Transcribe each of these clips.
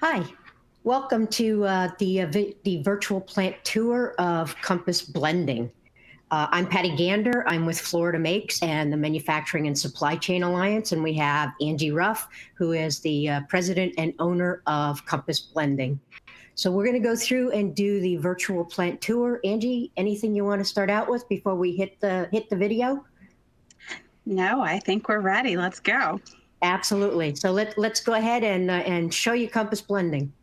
Hi, welcome to the virtual plant tour of Compass Blending. I'm Patty Gander. I'm with Florida Makes and the Manufacturing and Supply Chain Alliance, and we have Angie Ruff, who is the president and owner of Compass Blending. So we're going to go through and do the virtual plant tour. Angie, anything you want to start out with before we hit the video? No, I think we're ready. Let's go. Absolutely. So let's go ahead and show you Compass Blending.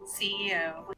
CEO.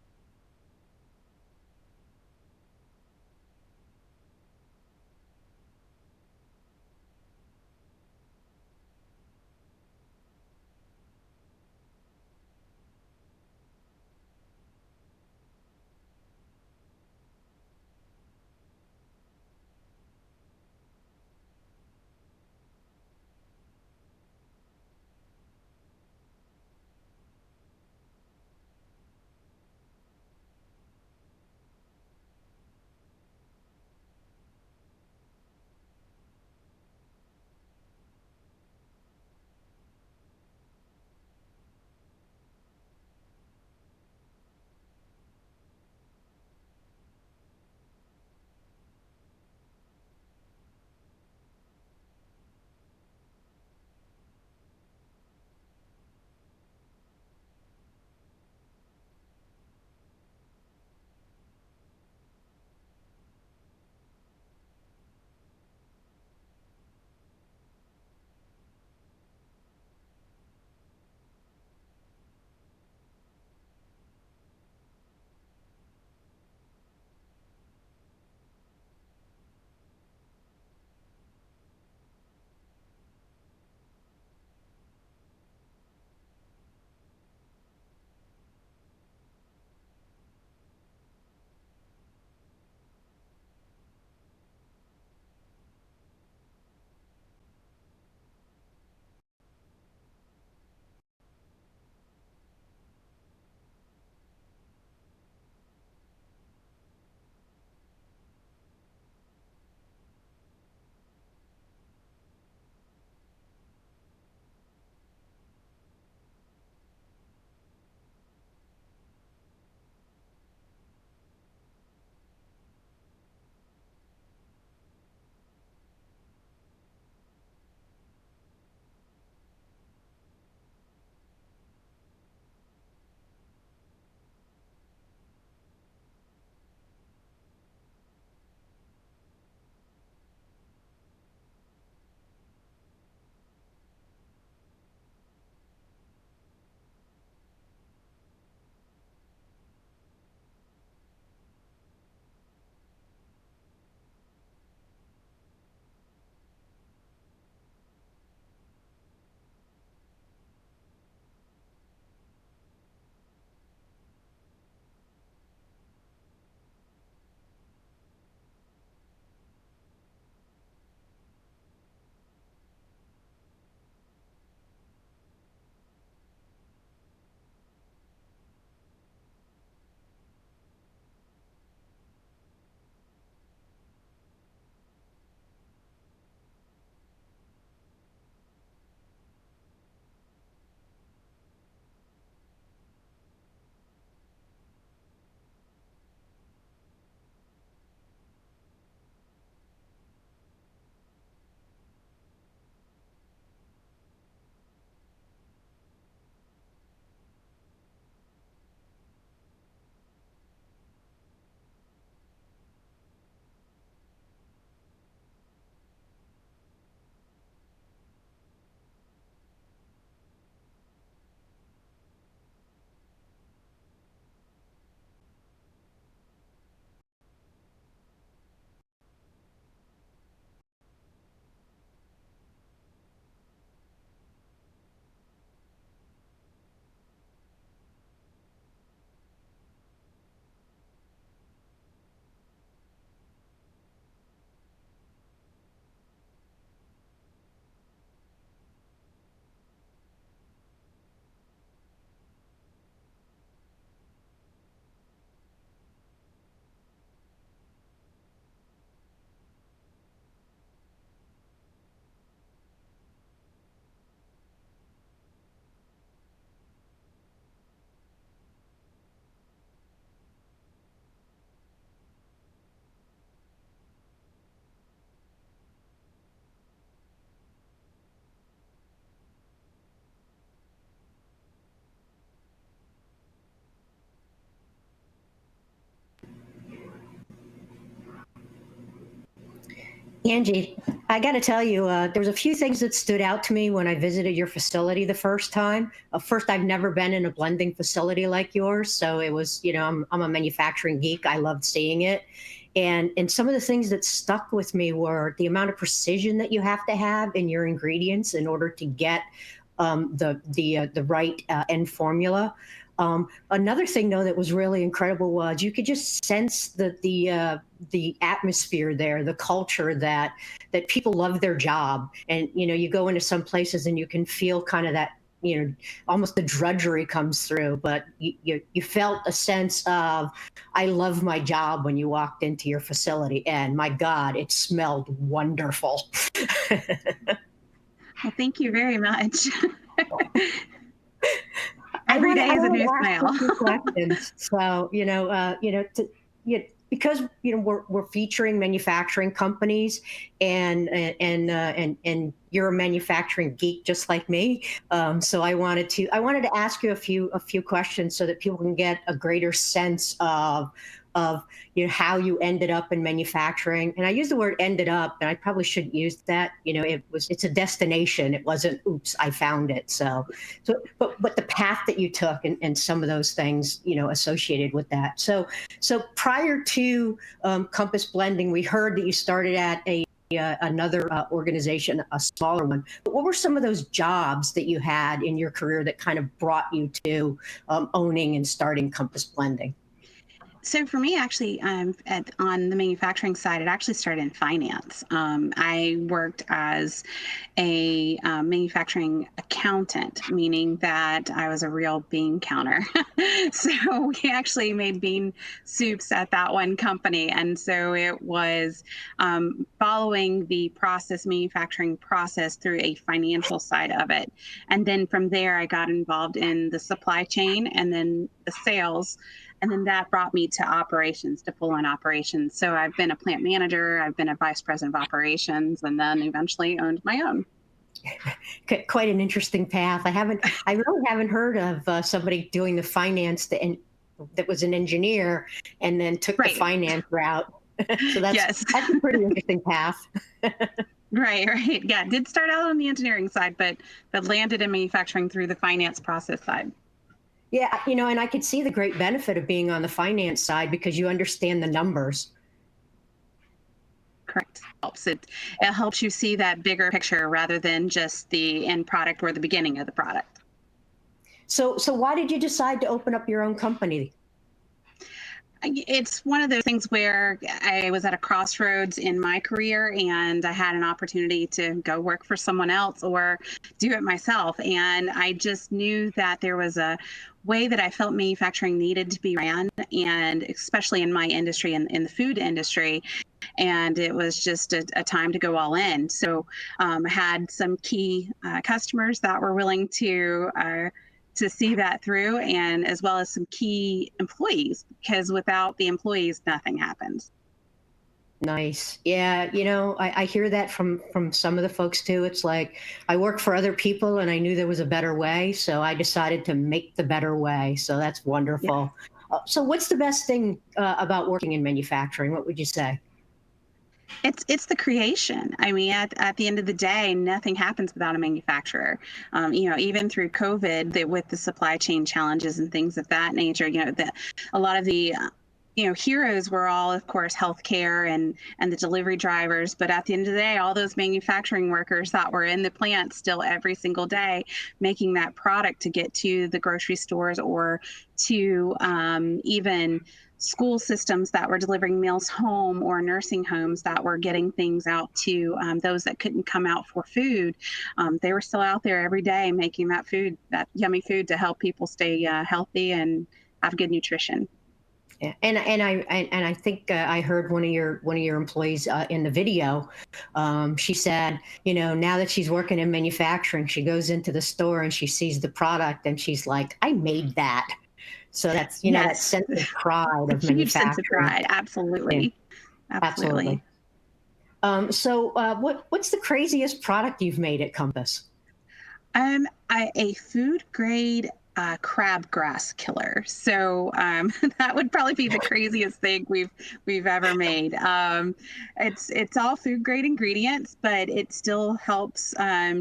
Angie, I got to tell you, there was a few things that stood out to me when I visited your facility the first time. First, I've never been in a blending facility like yours, so it was, I'm a manufacturing geek. I loved seeing it, and some of the things that stuck with me were the amount of precision that you have to have in your ingredients in order to get the right end formula. Another thing, though, that was really incredible was you could just sense the atmosphere there, the culture that people love their job, and you go into some places and you can feel kind of that almost the drudgery comes through, but you felt a sense of I love my job when you walked into your facility, and my God, it smelled wonderful. Well, thank you very much. I Every want to day I is a want new to ask smile. a few questions. So, because we're featuring manufacturing companies, and you're a manufacturing geek just like me. So I wanted to ask you a few questions so that people can get a greater sense of how you ended up in manufacturing. And I use the word ended up, and I probably shouldn't use that. It's a destination. It wasn't, oops, I found it. But the path that you took, and some of those things, associated with that. So prior to Compass Blending, we heard that you started at another organization, a smaller one. But what were some of those jobs that you had in your career that kind of brought you to owning and starting Compass Blending? So for me, actually, on the manufacturing side, it actually started in finance. I worked as a manufacturing accountant, meaning that I was a real bean counter. So we actually made bean soups at that one company, and so it was following the manufacturing process through a financial side of it, and then from there, I got involved in the supply chain and then the sales. And then that brought me to operations, to full-on operations. So I've been a plant manager, I've been a vice president of operations, and then eventually owned my own. Quite an interesting path. I really haven't heard of somebody doing the finance that was an engineer and then took the Right. finance route. So Yes. that's a pretty interesting path. Right, right. Yeah, did start out on the engineering side, but landed in manufacturing through the finance process side. Yeah, and I could see the great benefit of being on the finance side because you understand the numbers. Correct. It helps you see that bigger picture rather than just the end product or the beginning of the product. So why did you decide to open up your own company? It's one of those things where I was at a crossroads in my career and I had an opportunity to go work for someone else or do it myself. And I just knew that there was a way that I felt manufacturing needed to be ran, and especially in my industry, in the food industry. And it was just a time to go all in. So I had some key customers that were willing to see that through, and as well as some key employees, because without the employees, nothing happens. Nice. Yeah, I hear that from some of the folks too. It's like I work for other people and I knew there was a better way, so I decided to make the better way. So that's Yeah. wonderful. So what's the best thing about working in manufacturing? What would you say? It's the creation. I mean, at the end of the day, nothing happens without a manufacturer. Even through COVID, with the supply chain challenges and things of that nature, a lot of the heroes were all, of course, healthcare and the delivery drivers. But at the end of the day, all those manufacturing workers that were in the plant still every single day making that product to get to the grocery stores or to even school systems that were delivering meals home, or nursing homes that were getting things out to those that couldn't come out for food. They were still out there every day making that yummy food to help people stay healthy and have good nutrition. Yeah. And I think I heard one of your employees in the video. She said, now that she's working in manufacturing, she goes into the store and she sees the product and she's like, I made that. So that's that Yes, sense of pride a of huge sense of manufacturing. pride. Yeah, Absolutely. absolutely. Absolutely. So what's the craziest product you've made at Compass? A food grade crabgrass killer. So that would probably be the craziest thing we've ever made. It's all food grade ingredients, but it still helps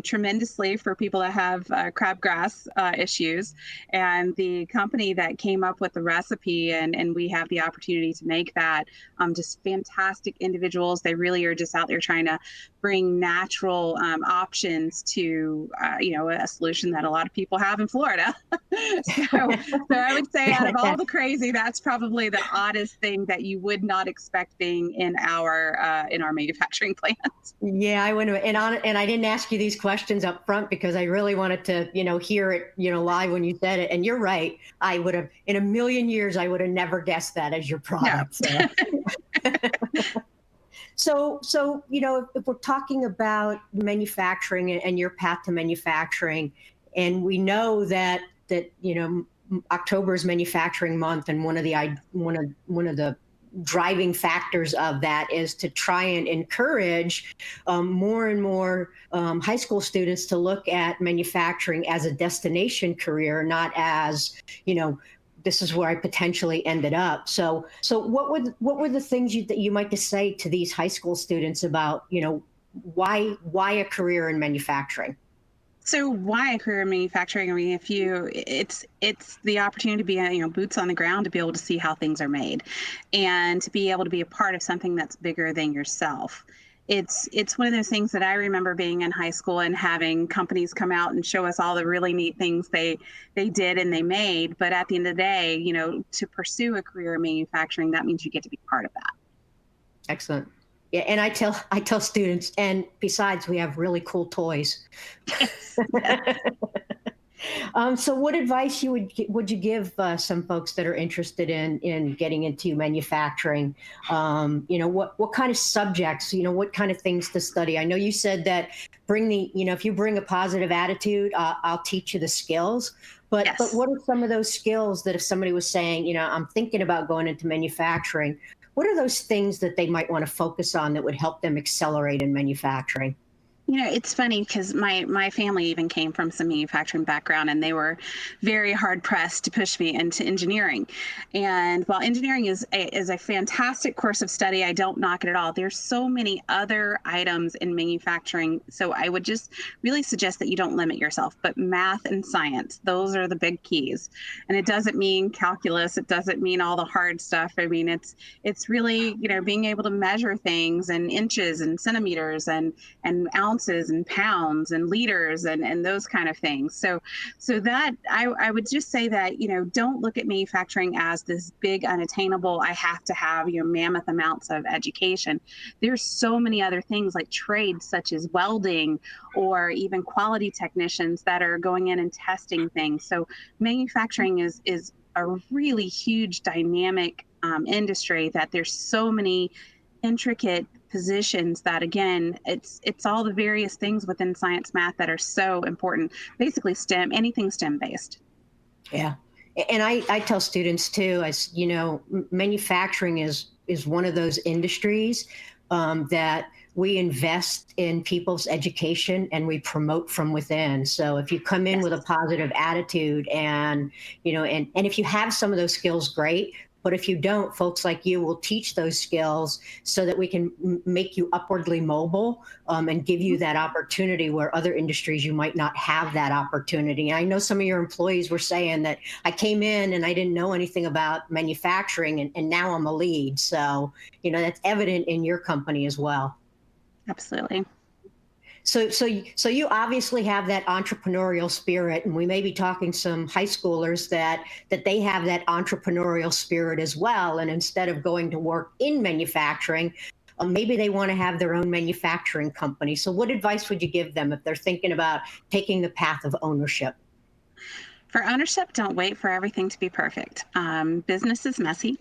tremendously for people that have crabgrass issues. And the company that came up with the recipe, and we have the opportunity to make that, just fantastic individuals. They really are just out there trying to bring natural options to a solution that a lot of people have in Florida. So I would say out of all the crazy, that's probably the oddest thing that you would not expect being in our manufacturing plant. Yeah, I wouldn't, and I didn't ask you these questions up front because I really wanted to, hear it, live when you said it. And you're right. I would have, in a million years, I would have never guessed that as your product. No. So, if we're talking about manufacturing and your path to manufacturing, and we know that October is manufacturing month, and one of the driving factors of that is to try and encourage more and more high school students to look at manufacturing as a destination career, not as, this is where I potentially ended up. So what were the things that you might say to these high school students about, why a career in manufacturing? So why a career in manufacturing? I mean, it's the opportunity to be, boots on the ground, to be able to see how things are made, and to be able to be a part of something that's bigger than yourself. It's one of those things that I remember being in high school and having companies come out and show us all the really neat things they did and they made. But at the end of the day, to pursue a career in manufacturing, that means you get to be part of that. Excellent. Yeah, and I tell students, and besides, we have really cool toys. Yes. So what advice would you give some folks that are interested in getting into manufacturing? What kind of subjects, what kind of things to study? I know you said that if you bring a positive attitude, I'll teach you the skills. But Yes. But what are some of those skills that if somebody was saying, I'm thinking about going into manufacturing, what are those things that they might want to focus on that would help them accelerate in manufacturing? It's funny because my family even came from some manufacturing background, and they were very hard pressed to push me into engineering. And while engineering is a fantastic course of study, I don't knock it at all. There's so many other items in manufacturing. So I would just really suggest that you don't limit yourself, but math and science, those are the big keys. And it doesn't mean calculus. It doesn't mean all the hard stuff. I mean, it's really, being able to measure things in inches and centimeters and ounces and pounds and liters and those kind of things. So that I would just say that, don't look at manufacturing as this big unattainable, I have to have, mammoth amounts of education. There's so many other things like trades such as welding or even quality technicians that are going in and testing things. So manufacturing is a really huge dynamic industry that there's so many intricate positions that, again, it's all the various things within science, math that are so important. Basically STEM, anything STEM based. Yeah. And I tell students too, as manufacturing is one of those industries that we invest in people's education and we promote from within. So if you come in with a positive attitude and if you have some of those skills, great. But if you don't, folks like you will teach those skills so that we can make you upwardly mobile and give you that opportunity where other industries you might not have that opportunity. I know some of your employees were saying that I came in and I didn't know anything about manufacturing and now I'm a lead. So, that's evident in your company as well. Absolutely. So you obviously have that entrepreneurial spirit, and we may be talking some high schoolers that they have that entrepreneurial spirit as well. And instead of going to work in manufacturing, maybe they want to have their own manufacturing company. So what advice would you give them if they're thinking about taking the path of ownership? For ownership, don't wait for everything to be perfect. Business is messy.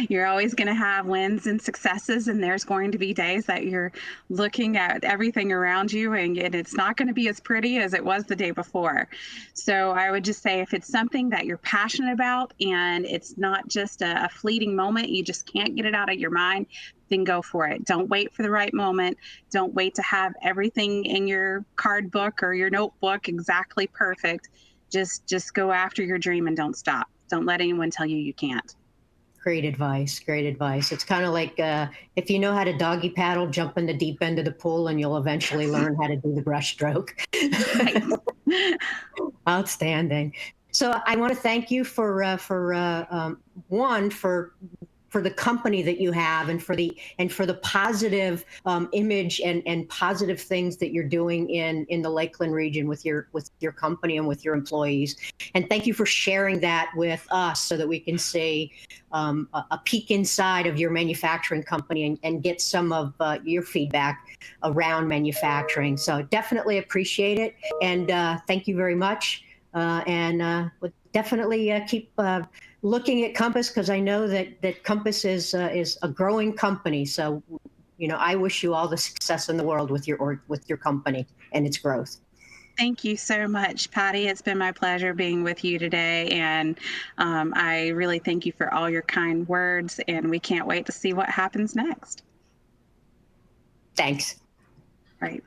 You're always going to have wins and successes, and there's going to be days that you're looking at everything around you, and it's not going to be as pretty as it was the day before. So I would just say if it's something that you're passionate about and it's not just a fleeting moment, you just can't get it out of your mind, then go for it. Don't wait for the right moment. Don't wait to have everything in your card book or your notebook exactly perfect. just go after your dream and don't stop. Don't let anyone tell you you can't. Great advice. Great advice. It's kind of like if you know how to doggy paddle, jump in the deep end of the pool, and you'll eventually learn how to do the breaststroke. Right. Outstanding. So I want to thank you one for the company that you have and for the positive image and positive things that you're doing in the Lakeland region with your company and with your employees. And thank you for sharing that with us so that we can see a peek inside of your manufacturing company and get some of your feedback around manufacturing. So definitely appreciate it. And thank you very much. And we'll definitely keep looking at Compass, because I know that Compass is a growing company. So, I wish you all the success in the world with your company and its growth. Thank you so much, Patty. It's been my pleasure being with you today, and I really thank you for all your kind words, and we can't wait to see what happens next. Thanks. Right.